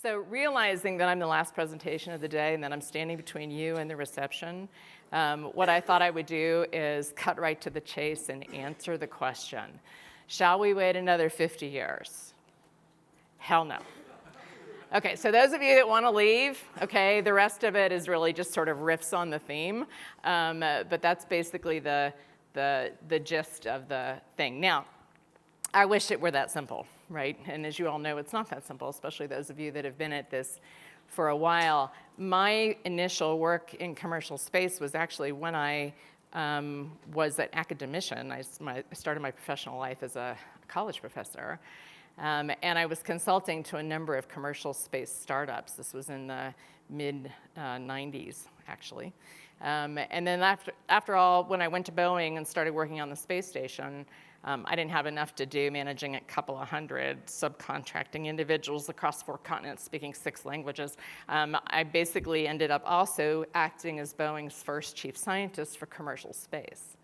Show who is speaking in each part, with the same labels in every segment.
Speaker 1: So realizing that I'm the last presentation of the day and that I'm standing between you and the reception, what I thought I would do is cut right to the chase and answer the question. Shall we wait another 50 years? Hell no. Okay, so those of you that want to leave, okay, the rest of it is really just sort of riffs on the theme, but that's basically the gist of the thing. Now, I wish it were that simple, right? And as you all know, it's not that simple, especially those of you that have been at this for a while. My initial work in commercial space was actually when I was an academician. I started my professional life as a college professor. And I was consulting to a number of commercial space startups. This was in the mid-90s, actually. And then after all, when I went to Boeing and started working on the space station, I didn't have enough to do managing a couple of hundred subcontracting individuals across 4 continents speaking 6 languages. I basically ended up also acting as Boeing's first chief scientist for commercial space,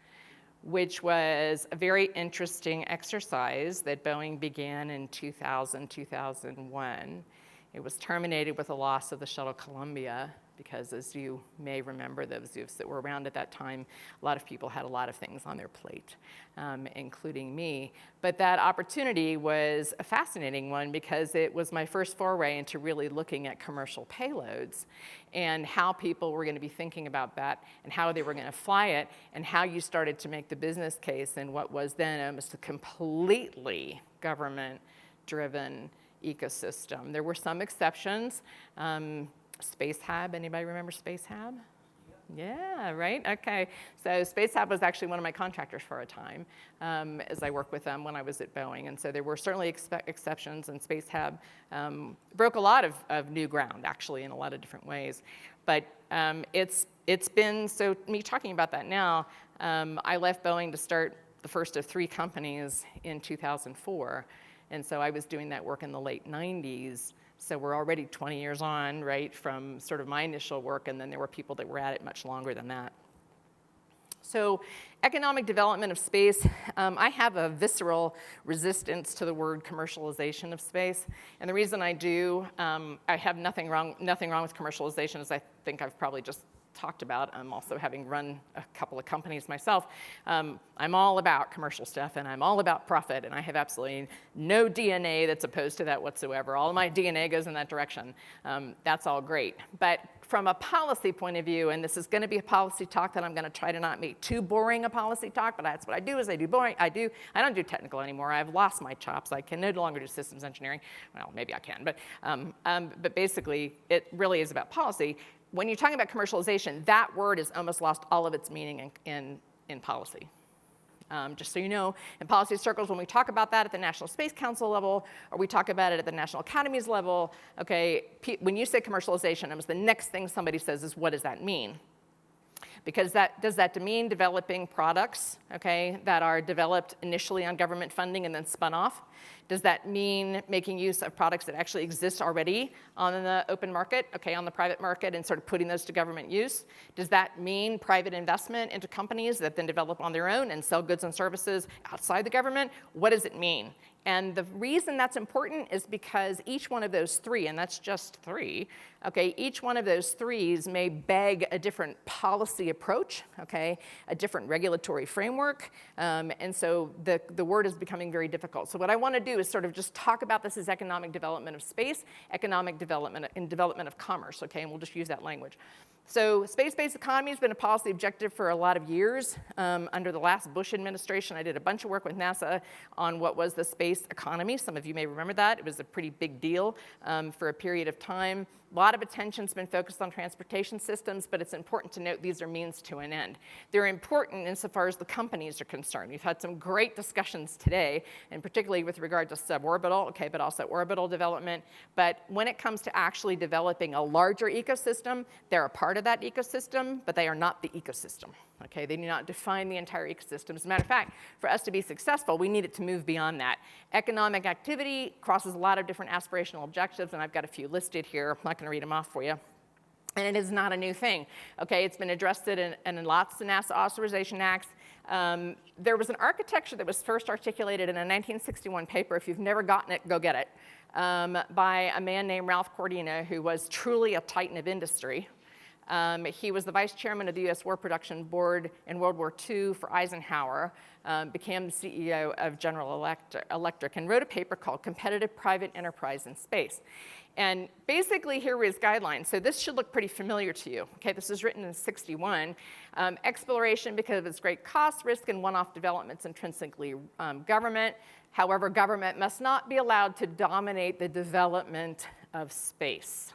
Speaker 1: which was a very interesting exercise that Boeing began in 2000, 2001. It was terminated with the loss of the shuttle Columbia because, as you may remember, those of us that were around at that time, a lot of people had a lot of things on their plate, including me. But that opportunity was a fascinating one because it was my first foray into really looking at commercial payloads and how people were going to be thinking about that and how they were going to fly it and how you started to make the business case in what was then almost a completely government-driven ecosystem. There were some exceptions. Space Hab, anybody remember Space Hab? Yeah, right, okay. So Space Hab was actually one of my contractors for a time as I worked with them when I was at Boeing. And so there were certainly exceptions, and Space Hab broke a lot of new ground, actually, in a lot of different ways. But it's been, so me talking about that now, I left Boeing to start the first of 3 companies in 2004. And so I was doing that work in the late 90s. So we're already 20 years on, right, from sort of my initial work, and then there were people that were at it much longer than that. So economic development of space, I have a visceral resistance to the word commercialization of space. And the reason I do, I have nothing wrong with commercialization, as I think I've probably just talked about. I'm also having run a couple of companies myself. I'm all about commercial stuff, and I'm all about profit, and I have absolutely no DNA that's opposed to that whatsoever. All of my DNA goes in that direction. That's all great. But from a policy point of view, and this is going to be a policy talk that I'm going to try to not make too boring a policy talk, but that's what I do is I do boring. I don't do technical anymore. I've lost my chops. I can no longer do systems engineering. Well, maybe I can, but basically it really is about policy. When you're talking about commercialization, that word has almost lost all of its meaning in policy. Just so you know, in policy circles, when we talk about that at the National Space Council level, or we talk about it at the National Academies level, okay, when you say commercialization, almost the next thing somebody says is, what does that mean? Because does that mean developing products, okay, that are developed initially on government funding and then spun off? Does that mean making use of products that actually exist already on the open market, okay, on the private market, and sort of putting those to government use? Does that mean private investment into companies that then develop on their own and sell goods and services outside the government? What does it mean? And the reason that's important is because each one of those 3, and that's just 3, okay, each one of those 3s may beg a different policy approach, okay, a different regulatory framework, and so the word is becoming very difficult. So what I want to do is sort of just talk about this as economic development of space, economic development, and development of commerce, okay, and we'll just use that language. So space-based economy has been a policy objective for a lot of years. Under the last Bush administration, I did a bunch of work with NASA on what was the space economy. Some of you may remember that. It was a pretty big deal for a period of time. A lot of attention's been focused on transportation systems, but it's important to note these are means to an end. They're important insofar as the companies are concerned. We've had some great discussions today, and particularly with regard to suborbital, okay, but also orbital development. But when it comes to actually developing a larger ecosystem, they're a part of that ecosystem, but they are not the ecosystem. Okay, they do not define the entire ecosystem. As a matter of fact, for us to be successful, we need it to move beyond that. Economic activity crosses a lot of different aspirational objectives, and I've got a few listed here. I'm not going to read them off for you. And it is not a new thing. Okay, it's been addressed in lots of NASA authorization acts. There was an architecture that was first articulated in a 1961 paper. If you've never gotten it, go get it, by a man named Ralph Cordino, who was truly a titan of industry. He was the vice chairman of the U.S. War Production Board in World War II for Eisenhower, became the CEO of General Electric, and wrote a paper called Competitive Private Enterprise in Space. And basically, here were his guidelines. So this should look pretty familiar to you. Okay, this was written in '61. Exploration, because of its great cost, risk, and one-off developments, intrinsically government. However, government must not be allowed to dominate the development of space.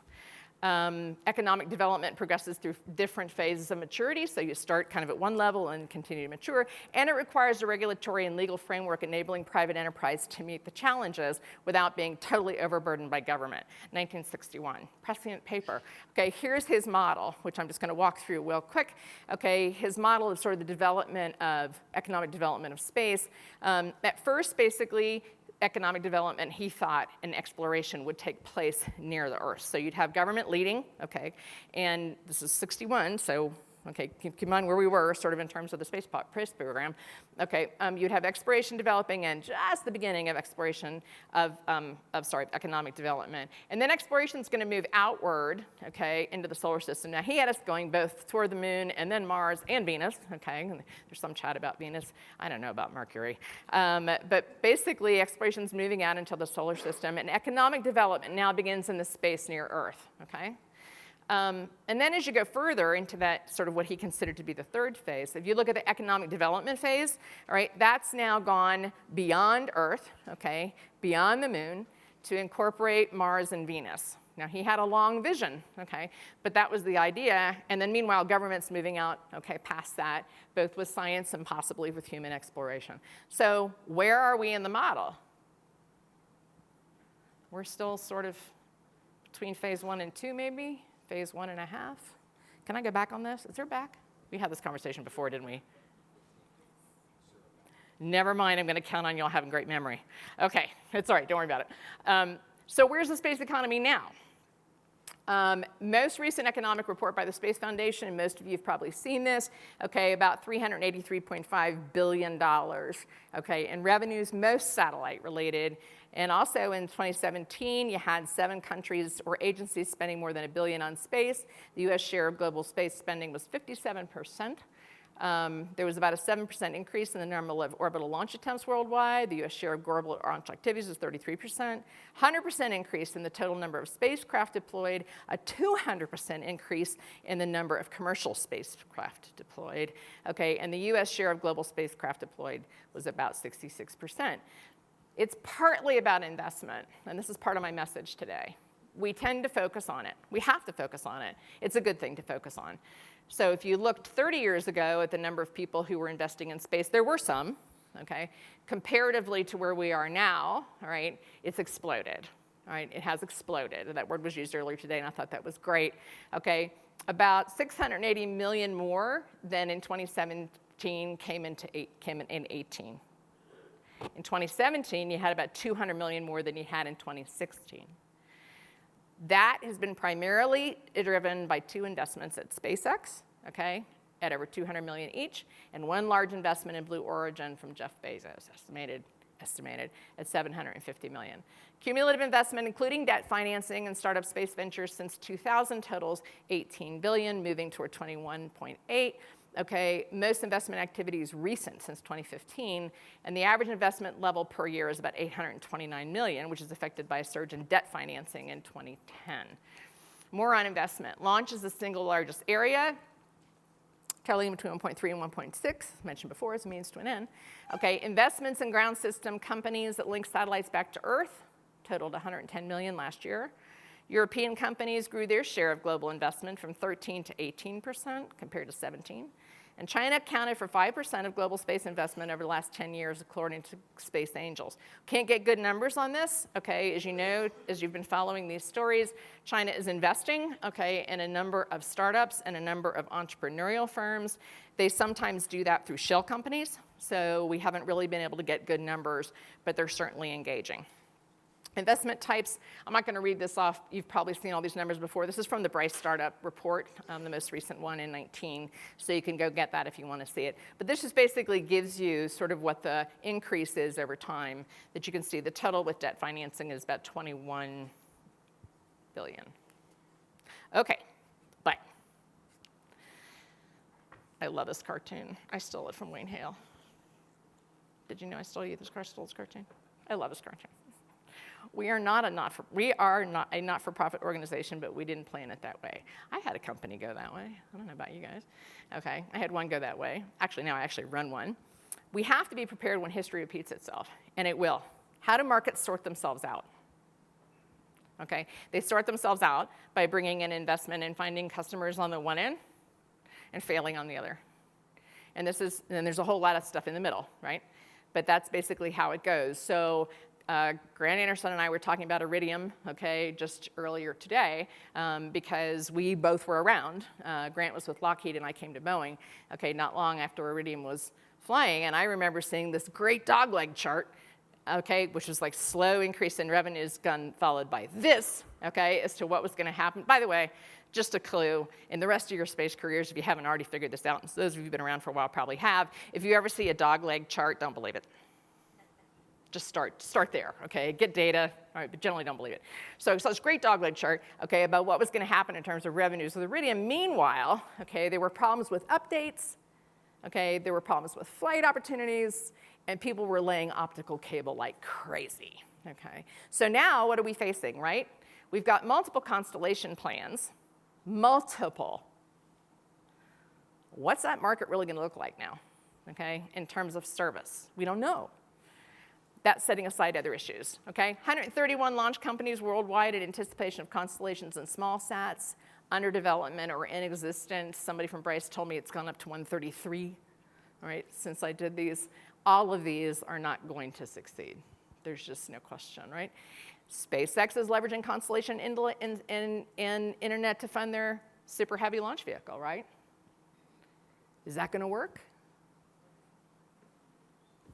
Speaker 1: Economic development progresses through different phases of maturity, so you start kind of at one level and continue to mature, and it requires a regulatory and legal framework enabling private enterprise to meet the challenges without being totally overburdened by government. 1961, prescient paper. Okay, here's his model, which I'm just going to walk through real quick. Okay, his model is sort of the development of economic development of space. At first, basically, economic development, he thought, and exploration would take place near the Earth. So you'd have government leading, okay, and this is '61, so, okay, keep in mind where we were, sort of in terms of the space program. Okay, you'd have exploration developing and just the beginning of exploration of economic development. And then exploration's gonna move outward, okay, into the solar system. Now, he had us going both toward the moon and then Mars and Venus, okay? There's some chat about Venus. I don't know about Mercury. But basically, exploration's moving out into the solar system, and economic development now begins in the space near Earth, okay? And then as you go further into that sort of what he considered to be the third phase, if you look at the economic development phase, all right, that's now gone beyond Earth, okay, beyond the moon, to incorporate Mars and Venus. Now, he had a long vision, okay, but that was the idea. And then meanwhile, government's moving out, okay, past that, both with science and possibly with human exploration. So where are we in the model? We're still sort of between phase 1 and 2, maybe? Phase 1.5. Can I go back on this? Is there back? We had this conversation before, didn't we? Never mind, I'm going to count on y'all having great memory. Okay, it's all right, don't worry about it. So where's the space economy now? Most recent economic report by the Space Foundation, and most of you have probably seen this, okay, about $383.5 billion, okay, in revenues, most satellite related. And also in 2017, you had 7 countries or agencies spending more than $1 billion on space. The US share of global space spending was 57%. There was about a 7% increase in the number of orbital launch attempts worldwide. The US share of global launch activities was 33%. 100% increase in the total number of spacecraft deployed. A 200% increase in the number of commercial spacecraft deployed. Okay, and the US share of global spacecraft deployed was about 66%. It's partly about investment, and this is part of my message today. We tend to focus on it. We have to focus on it. It's a good thing to focus on. So if you looked 30 years ago at the number of people who were investing in space, there were some, okay? Comparatively to where we are now, all right, it's exploded, all right? It has exploded. That word was used earlier today, and I thought that was great, okay? About 680 million more than in 2017 came in 18. In 2017, you had about 200 million more than you had in 2016. That has been primarily driven by 2 investments at SpaceX, okay, at over 200 million each, and 1 large investment in Blue Origin from Jeff Bezos, estimated at 750 million. Cumulative investment, including debt financing and startup space ventures since 2000 totals 18 billion, moving toward 21.8. Okay, most investment activity is recent, since 2015, and the average investment level per year is about 829 million, which is affected by a surge in debt financing in 2010. More on investment. Launch is the single largest area, totaling between 1.3 and 1.6, mentioned before, as a means to an end. Okay, investments in ground system companies that link satellites back to Earth totaled 110 million last year. European companies grew their share of global investment from 13 to 18% compared to 17. And China accounted for 5% of global space investment over the last 10 years, according to Space Angels. Can't get good numbers on this, okay? As you know, as you've been following these stories, China is investing, okay, in a number of startups and a number of entrepreneurial firms. They sometimes do that through shell companies, so we haven't really been able to get good numbers, but they're certainly engaging. Investment types, I'm not going to read this off. You've probably seen all these numbers before. This is from the Bryce Startup Report, the most recent one in 19. So you can go get that if you want to see it. But this just basically gives you sort of what the increase is over time that you can see. The total with debt financing is about 21 billion. Okay, but I love this cartoon. I stole it from Wayne Hale. Did you know I stole this cartoon? I love this cartoon. We are not a not-for-profit organization, but we didn't plan it that way. I had a company go that way. I don't know about you guys. Okay, I had one go that way. Actually, now I actually run one. We have to be prepared when history repeats itself, and it will. How do markets sort themselves out? Okay, they sort themselves out by bringing in investment and finding customers on the one end and failing on the other. And then there's a whole lot of stuff in the middle, right? But that's basically how it goes. So Grant Anderson and I were talking about Iridium, okay, just earlier today, because we both were around. Grant was with Lockheed and I came to Boeing, okay, not long after Iridium was flying. And I remember seeing this great dogleg chart, okay, which was like slow increase in revenues followed by this, okay, as to what was going to happen. By the way, just a clue, in the rest of your space careers, if you haven't already figured this out, and those of you who've been around for a while probably have, if you ever see a dogleg chart, don't believe it. Just start there, okay? Get data, all right, but generally don't believe it. So this great dogleg chart, okay, about what was going to happen in terms of revenues with Iridium. Meanwhile, okay, there were problems with updates, okay, there were problems with flight opportunities, and people were laying optical cable like crazy, okay? So now what are we facing, right? We've got multiple constellation plans, multiple. What's that market really going to look like now, okay, in terms of service? We don't know. That's setting aside other issues, okay? 131 launch companies worldwide in anticipation of constellations and small sats, under development or in existence. Somebody from Bryce told me it's gone up to 133, all right, since I did these. All of these are not going to succeed. There's just no question, right? SpaceX is leveraging Constellation and internet to fund their super heavy launch vehicle, right? Is that going to work?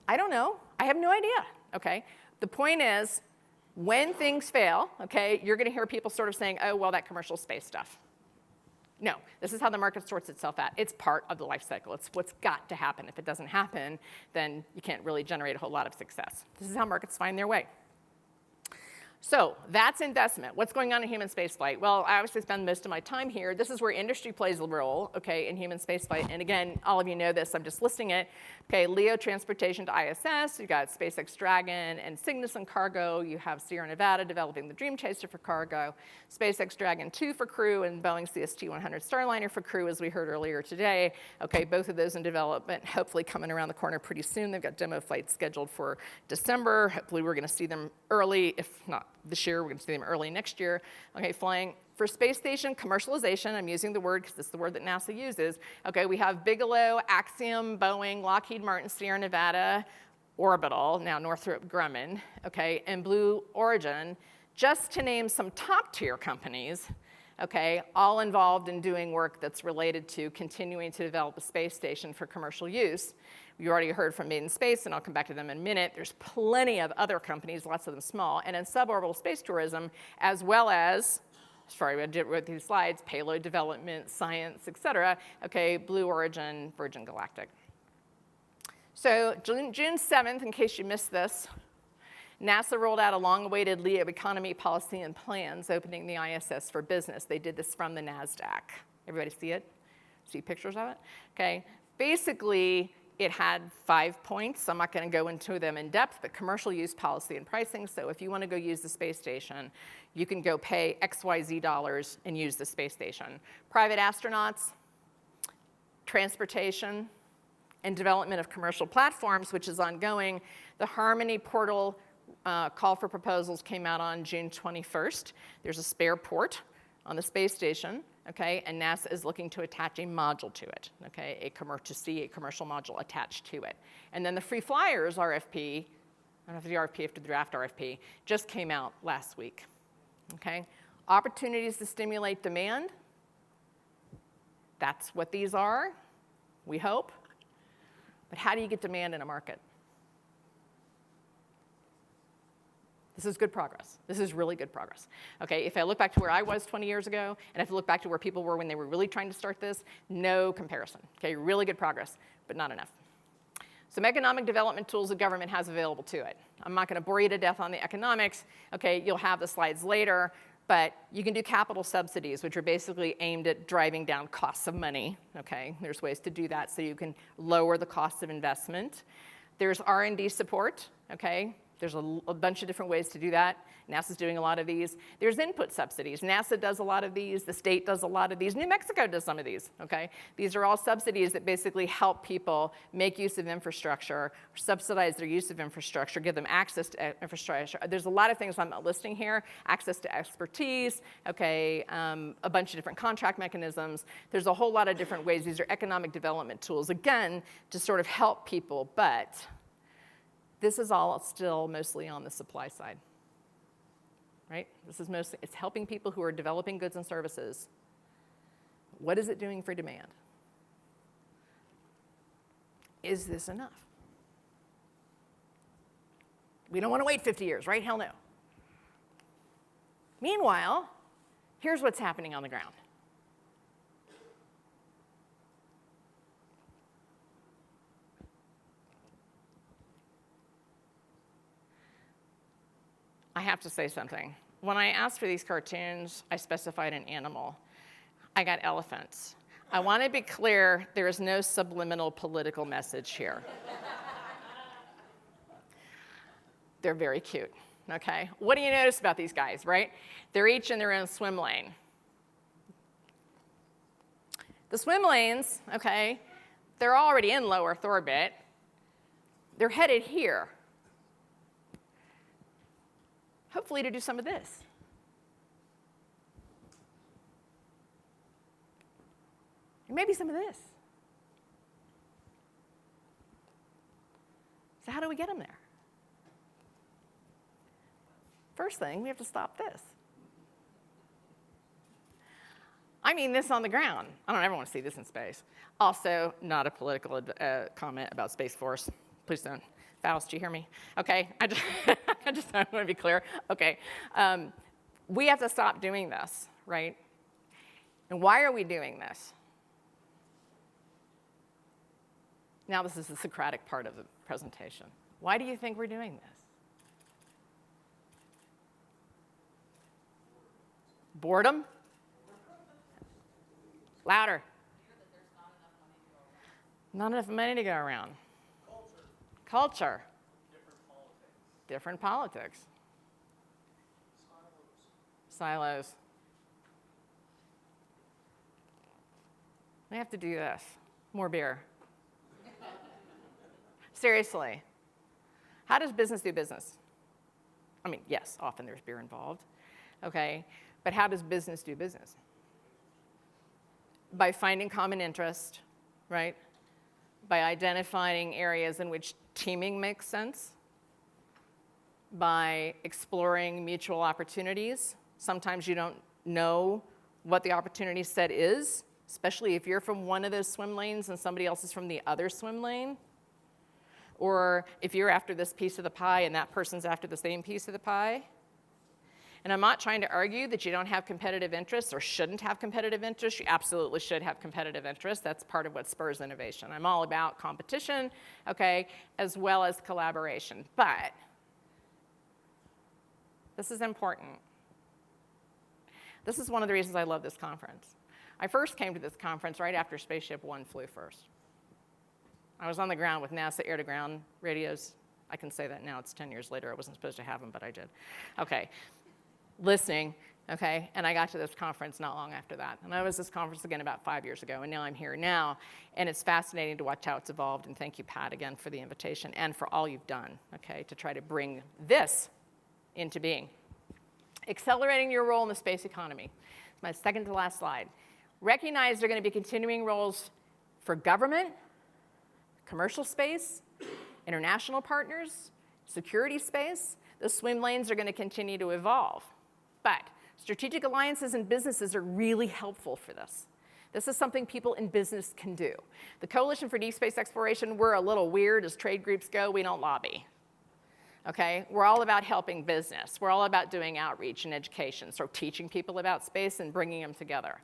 Speaker 1: I don't know. I have no idea, okay? The point is, when things fail, okay, you're going to hear people sort of saying, oh, well, that commercial space stuff. No, this is how the market sorts itself out. It's part of the life cycle. It's what's got to happen. If it doesn't happen, then you can't really generate a whole lot of success. This is how markets find their way. So that's investment. What's going on in human spaceflight? Well, I obviously spend most of my time here. This is where industry plays a role, okay, in human spaceflight. And again, all of you know this. I'm just listing it. Okay, LEO transportation to ISS. You've got SpaceX Dragon and Cygnus and cargo. You have Sierra Nevada developing the Dream Chaser for cargo. SpaceX Dragon 2 for crew and Boeing CST-100 Starliner for crew, as we heard earlier today. Okay, both of those in development, hopefully coming around the corner pretty soon. They've got demo flights scheduled for December. Hopefully we're going to see them early, if not this year. We're going to see them early next year. Okay, flying for space station commercialization. I'm using the word because it's the word that NASA uses. Okay, we have Bigelow, Axiom, Boeing, Lockheed Martin, Sierra Nevada, Orbital, now Northrop Grumman, okay, and Blue Origin, just to name some top-tier companies, okay, all involved in doing work that's related to continuing to develop a space station for commercial use. You already heard from Maiden Space, and I'll come back to them in a minute. There's plenty of other companies, lots of them small, and in suborbital space tourism, as well as, sorry, I did wrote these slides, payload development, science, et cetera, okay, Blue Origin, Virgin Galactic. So June 7th, in case you missed this, NASA rolled out a long-awaited LEO economy policy and plans opening the ISS for business. They did this from the NASDAQ. Everybody see it? See pictures of it? Okay. Basically, it had 5 points. I'm not going to go into them in depth, but commercial use policy and pricing. So if you want to go use the space station, you can go pay XYZ dollars and use the space station. Private astronauts, transportation, and development of commercial platforms, which is ongoing. The Harmony portal call for proposals came out on June 21st. There's a spare port on the space station, okay, and NASA is looking to attach a module to it, okay, to see a commercial module attached to it. And then the Free Flyers RFP, I don't know if the RFP after the draft RFP, just came out last week, okay. Opportunities to stimulate demand, that's what these are, we hope. But how do you get demand in a market? This is good progress. This is really good progress. Okay, if I look back to where I was 20 years ago, and if I look back to where people were when they were really trying to start this, no comparison. Okay, really good progress, but not enough. Some economic development tools the government has available to it. I'm not going to bore you to death on the economics. Okay, you'll have the slides later, but you can do capital subsidies, which are basically aimed at driving down costs of money. Okay, there's ways to do that so you can lower the cost of investment. There's R&D support. Okay, there's a bunch of different ways to do that. NASA's doing a lot of these. There's input subsidies. NASA does a lot of these. The state does a lot of these. New Mexico does some of these, okay? These are all subsidies that basically help people make use of infrastructure, or subsidize their use of infrastructure, give them access to infrastructure. There's a lot of things I'm not listing here. Access to expertise, okay, a bunch of different contract mechanisms. There's a whole lot of different ways. These are economic development tools, again, to sort of help people, but this is all still mostly on the supply side, right? This is mostly, it's helping people who are developing goods and services. What is it doing for demand? Is this enough? We don't want to wait 50 years, right? Hell no. Meanwhile, here's what's happening on the ground. I have to say something. When I asked for these cartoons, I specified an animal. I got elephants. I want to be clear, there is no subliminal political message here. They're very cute, okay? What do you notice about these guys, right? They're each in their own swim lane. The swim lanes, okay, they're already in low Earth orbit. They're headed here. Hopefully to do some of this. And maybe some of this. So how do we get them there? First thing, we have to stop this. I mean this on the ground. I don't ever want to see this in space. Also, not a political comment about Space Force. Please don't. Faust, do you hear me? Okay, I just want to be clear. Okay, we have to stop doing this, right? And why are we doing this? Now this is the Socratic part of the presentation. Why do you think we're doing this? Boredom? Louder. Not enough money to go around. Culture. Different politics. Silos. We have to do this. More beer. Seriously. How does business do business? I mean, yes, often there's beer involved, okay? But how does business do business? By finding common interest, right? By identifying areas in which teaming makes sense, by exploring mutual opportunities. Sometimes you don't know what the opportunity set is, especially if you're from one of those swim lanes and somebody else is from the other swim lane. Or if you're after this piece of the pie and that person's after the same piece of the pie. And I'm not trying to argue that you don't have competitive interests or shouldn't have competitive interests. You absolutely should have competitive interests. That's part of what spurs innovation. I'm all about competition, okay, as well as collaboration. But this is important. This is one of the reasons I love this conference. I first came to this conference right after Spaceship One flew first. I was on the ground with NASA air-to-ground radios. I can say that now. It's 10 years later. I wasn't supposed to have them, but I did. Okay. Listening, okay, and I got to this conference not long after that. And I was at this conference again about 5 years ago, and now I'm here now. And it's fascinating to watch how it's evolved, and thank you, Pat, again, for the invitation and for all you've done, okay, to try to bring this into being. Accelerating your role in the space economy. It's my second to last slide. Recognize there are going to be continuing roles for government, commercial space, international partners, security space. The swim lanes are going to continue to evolve. But strategic alliances and businesses are really helpful for this. This is something people in business can do. The Coalition for Deep Space Exploration, we're a little weird as trade groups go. We don't lobby. okay? We're all about helping business. We're all about doing outreach and education, so teaching people about space and bringing them together.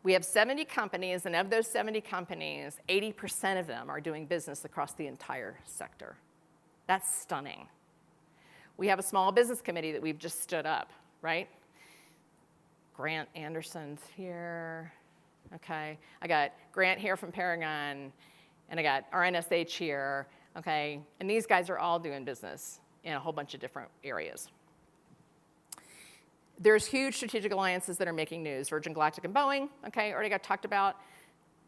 Speaker 1: We have 70 companies, and of those 70 companies, 80% of them are doing business across the entire sector. That's stunning. We have a small business committee that we've just stood up, right? Grant Anderson's here, okay? I got Grant here from Paragon, and I got our NSH here, okay? And these guys are all doing business in a whole bunch of different areas. There's huge strategic alliances that are making news. Virgin Galactic and Boeing, okay, already got talked about.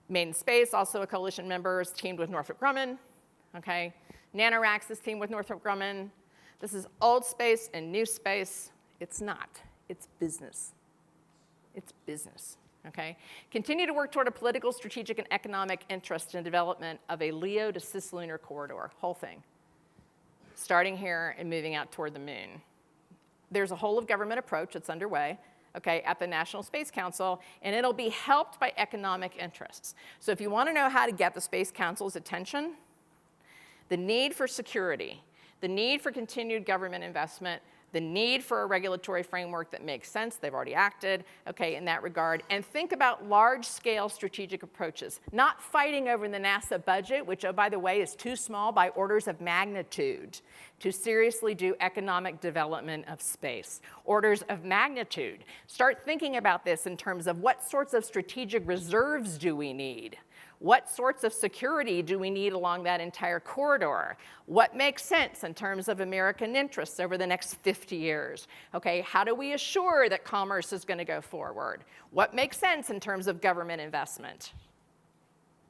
Speaker 1: Made in Space, also a coalition member, is teamed with Northrop Grumman, okay? NanoRacks is teamed with Northrop Grumman. This is old space and new space. It's not, it's business. It's business, okay? Continue to work toward a political, strategic, and economic interest in development of a LEO to cislunar corridor, whole thing. Starting here and moving out toward the moon. There's a whole of government approach that's underway, okay, at the National Space Council, and it'll be helped by economic interests. So if you want to know how to get the Space Council's attention, the need for security, the need for continued government investment, the need for a regulatory framework that makes sense, they've already acted, okay, in that regard, and think about large-scale strategic approaches, not fighting over the NASA budget, which, oh, by the way, is too small by orders of magnitude to seriously do economic development of space. Orders of magnitude. Start thinking about this in terms of what sorts of strategic reserves do we need? What sorts of security do we need along that entire corridor? What makes sense in terms of American interests over the next 50 years? Okay, how do we assure that commerce is going to go forward? What makes sense in terms of government investment?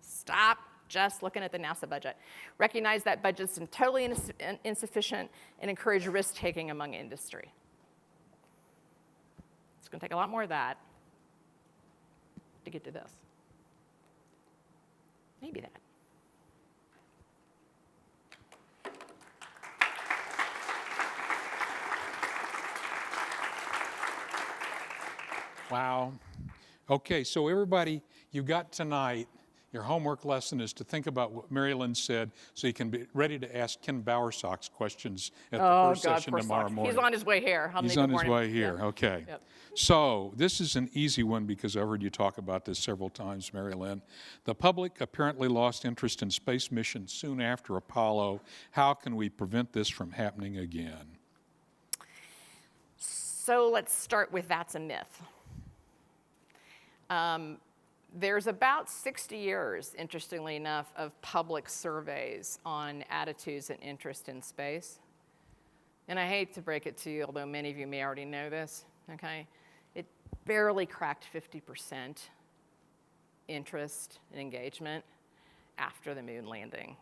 Speaker 1: Stop just looking at the NASA budget. Recognize that budget's totally insufficient and encourage risk-taking among industry. It's going to take a lot more of that to get to this. Maybe that.
Speaker 2: Wow. Okay, so everybody, you got tonight, your homework lesson is to think about what Mary Lynne said so you can be ready to ask Ken Bowersock's questions at the first session tomorrow morning.
Speaker 1: He's on his way here.
Speaker 2: He's on his way here,
Speaker 1: yep.
Speaker 2: Okay.
Speaker 1: Yep.
Speaker 2: So this is an easy one because I've heard you talk about this several times, Mary Lynne. The public apparently lost interest in space missions soon after Apollo. How can we prevent this from happening again?
Speaker 1: So let's start with that's a myth. There's about 60 years, interestingly enough, of public surveys on attitudes and interest in space. And I hate to break it to you, although many of you may already know this, okay? It barely cracked 50% interest and engagement after the moon landing,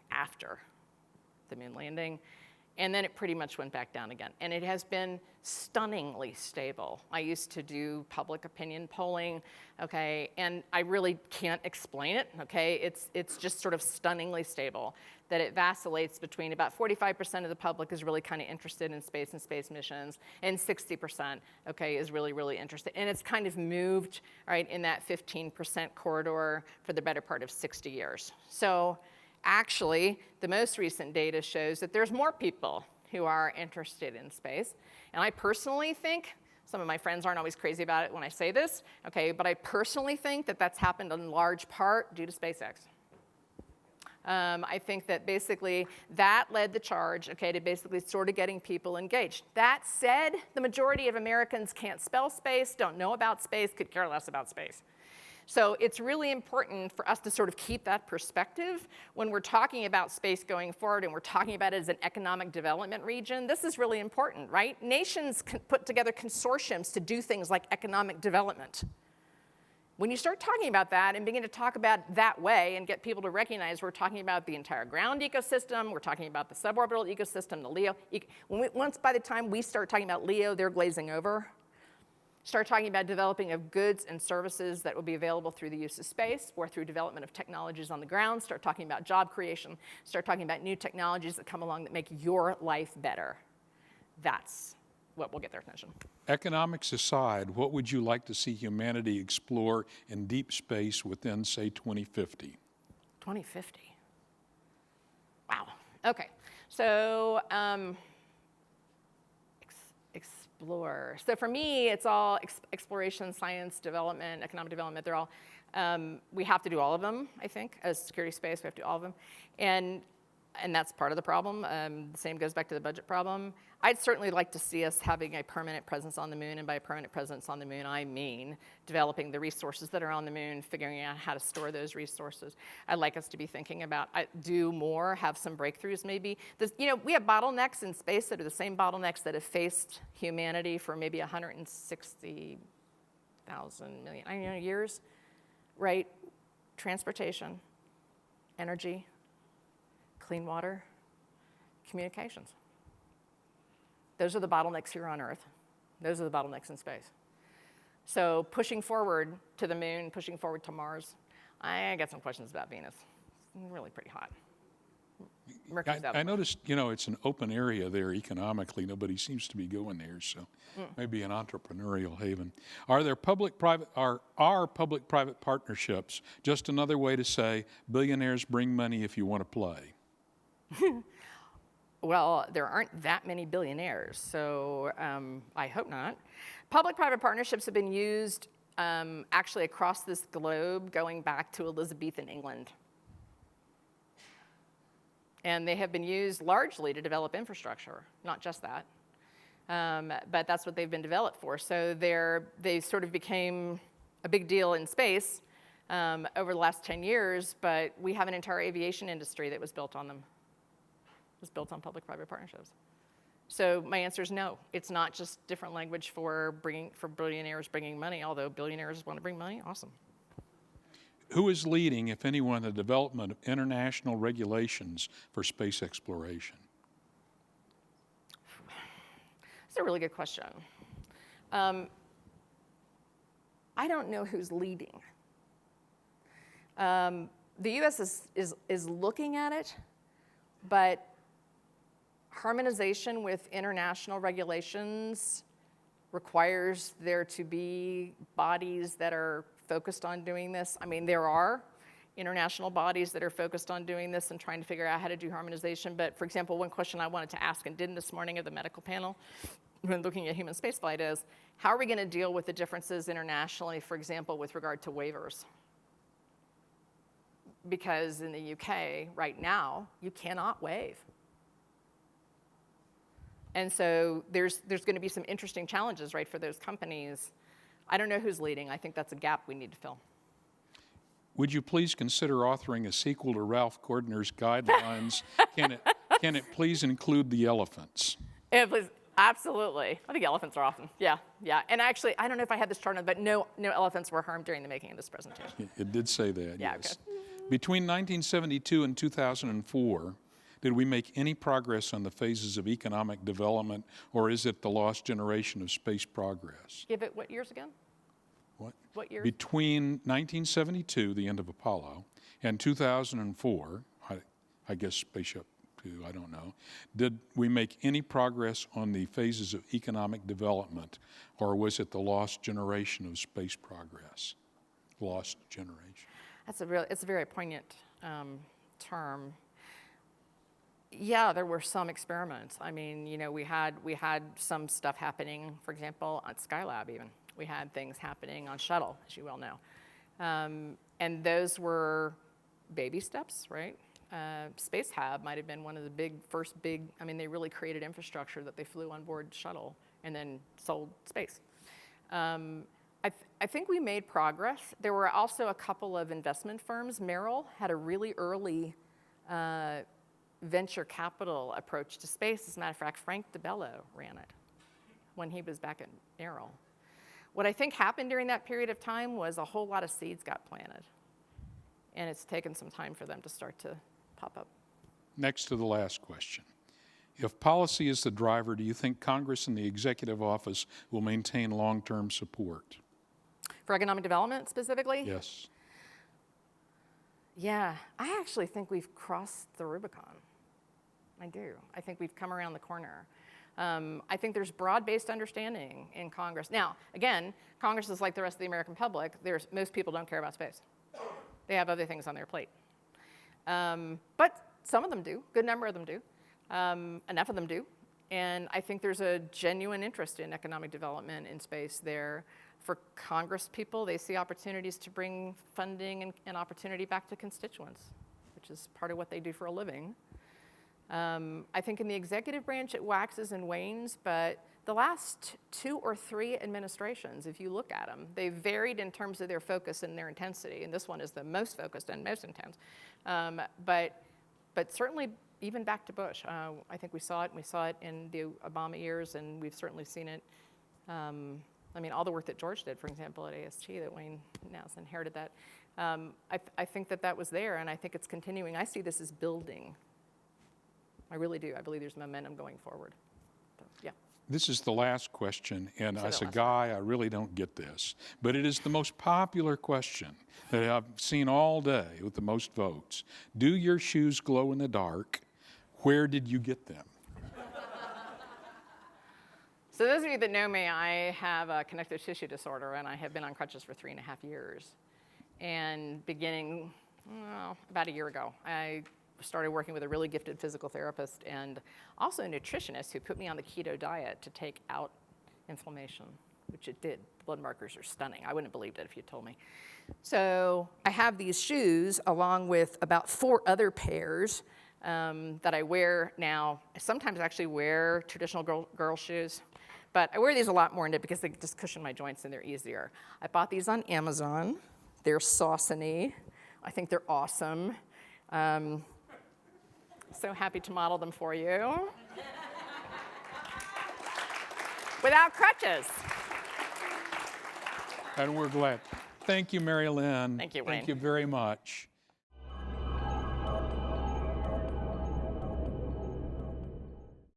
Speaker 1: And then it pretty much went back down again. And it has been stunningly stable. I used to do public opinion polling, okay, and I really can't explain it, okay? It's just sort of stunningly stable, that it vacillates between about 45% of the public is really kind of interested in space and space missions, and 60%, okay, is really, really interested. And it's kind of moved, right, in that 15% corridor for the better part of 60 years. So actually, the most recent data shows that there's more people who are interested in space. And I personally think, some of my friends aren't always crazy about it when I say this, okay, but I personally think that that's happened in large part due to SpaceX. I think that basically that led the charge, okay, to basically sort of getting people engaged. That said, the majority of Americans can't spell space, don't know about space, could care less about space. So it's really important for us to sort of keep that perspective when we're talking about space going forward and we're talking about it as an economic development region. This is really important, right? Nations can put together consortiums to do things like economic development. When you start talking about that and begin to talk about that way and get people to recognize we're talking about the entire ground ecosystem, we're talking about the suborbital ecosystem, the LEO. Once by the time we start talking about LEO, they're glazing over. Start talking about developing of goods and services that will be available through the use of space or through development of technologies on the ground. Start talking about job creation. Start talking about new technologies that come along that make your life better. That's what will get their attention.
Speaker 2: Economics aside, what would you like to see humanity explore in deep space within, say, 2050?
Speaker 1: 2050. Wow. Okay, so explore. So for me, it's all exploration, science, development, economic development. They're all, we have to do all of them, I think. As security space, we have to do all of them. And that's part of the problem. The same goes back to the budget problem. I'd certainly like to see us having a permanent presence on the moon, and by permanent presence on the moon, I mean developing the resources that are on the moon, figuring out how to store those resources. I'd like us to be thinking about do more, have some breakthroughs maybe. We have bottlenecks in space that are the same bottlenecks that have faced humanity for maybe 160,000 million years, right? Transportation, energy, clean water, communications. Those are the bottlenecks here on Earth. Those are the bottlenecks in space. So pushing forward to the moon, pushing forward to Mars, I got some questions about Venus. It's really pretty hot.
Speaker 2: I noticed, it's an open area there economically. Nobody seems to be going there, so maybe an entrepreneurial haven. Are there public-private partnerships just another way to say billionaires bring money if you want to play?
Speaker 1: Well, there aren't that many billionaires, so I hope not. Public-private partnerships have been used actually across this globe going back to Elizabethan England. And they have been used largely to develop infrastructure, not just that. But that's what they've been developed for. So they sort of became a big deal in space over the last 10 years, but we have an entire aviation industry that was built on them. It was built on public-private partnerships. So my answer is no. It's not just different language for billionaires bringing money, although billionaires want to bring money, awesome.
Speaker 2: Who is leading, if anyone, the development of international regulations for space exploration? That's
Speaker 1: a really good question. I don't know who's leading. The U.S. is looking at it, but harmonization with international regulations requires there to be bodies that are focused on doing this. I mean, there are international bodies that are focused on doing this and trying to figure out how to do harmonization. But for example, one question I wanted to ask and didn't this morning of the medical panel when looking at human spaceflight is, how are we going to deal with the differences internationally, for example, with regard to waivers? Because in the UK right now, you cannot waive. And so there's going to be some interesting challenges, right, for those companies. I don't know who's leading. I think that's a gap we need to fill.
Speaker 2: Would you please consider authoring a sequel to Ralph Gordner's guidelines? Can it please include the elephants?
Speaker 1: Please, absolutely. I think elephants are awesome. Yeah. And actually, I don't know if I had this chart on, but no elephants were harmed during the making of this presentation.
Speaker 2: It did say that,
Speaker 1: yeah,
Speaker 2: yes.
Speaker 1: Okay.
Speaker 2: Between 1972 and 2004, did we make any progress on the phases of economic development, or is it the lost generation of space progress?
Speaker 1: Give it what years again? What years?
Speaker 2: Between 1972, the end of Apollo, and 2004, I guess Spaceship Two, I don't know, did we make any progress on the phases of economic development, or was it the lost generation of space progress? Lost generation.
Speaker 1: It's a very poignant term. Yeah, there were some experiments. I mean, we had some stuff happening, for example, at Skylab even. We had things happening on Shuttle, as you well know. And those were baby steps, right? Space Hab might have been one of the first big, they really created infrastructure that they flew on board Shuttle and then sold space. I think we made progress. There were also a couple of investment firms. Merrill had a really early venture capital approach to space. As a matter of fact, Frank DeBello ran it when he was back at Merrill. What I think happened during that period of time was a whole lot of seeds got planted. And it's taken some time for them to start to pop up.
Speaker 2: Next to the last question. If policy is the driver, do you think Congress and the executive office will maintain long-term support?
Speaker 1: For economic development specifically?
Speaker 2: Yes.
Speaker 1: Yeah, I actually think we've crossed the Rubicon. I do. I think we've come around the corner. I think there's broad-based understanding in Congress. Now, again, Congress is like the rest of the American public. Most people don't care about space. They have other things on their plate. But Some of them do, good number of them do, enough of them do. And I think there's a genuine interest in economic development in space there. For Congress people, they see opportunities to bring funding and opportunity back to constituents, which is part of what they do for a living. I think in the executive branch, it waxes and wanes, but the last 2 or 3 administrations, if you look at them, they varied in terms of their focus and their intensity, and this one is the most focused and most intense. But certainly, even back to Bush, I think we saw it in the Obama years, and we've certainly seen it. I mean, all the work that George did, for example, at AST, that Wayne now has inherited that. I think that was there, and I think it's continuing. I see this as building. I really do. I believe there's momentum going forward. So, yeah.
Speaker 2: This is the last question, and
Speaker 1: So the
Speaker 2: as a
Speaker 1: last
Speaker 2: guy, I really don't get this, but it is the most popular question that I've seen all day with the most votes. Do your shoes glow in the dark? Where did you get them?
Speaker 1: So those of you that know me, I have a connective tissue disorder, and I have been on crutches for 3.5 years. And beginning about a year ago, I started working with a really gifted physical therapist and also a nutritionist who put me on the keto diet to take out inflammation, which it did. Blood markers are stunning. I wouldn't have believed it if you told me. So I have these shoes along with about 4 other pairs that I wear now. I sometimes actually wear traditional girl shoes, but I wear these a lot more because they just cushion my joints and they're easier. I bought these on Amazon. They're Saucony. I think they're awesome. So happy to model them for you. Without crutches.
Speaker 2: And we're glad. Thank you, Mary Lynne.
Speaker 1: Thank you, Wayne.
Speaker 2: Thank you very much.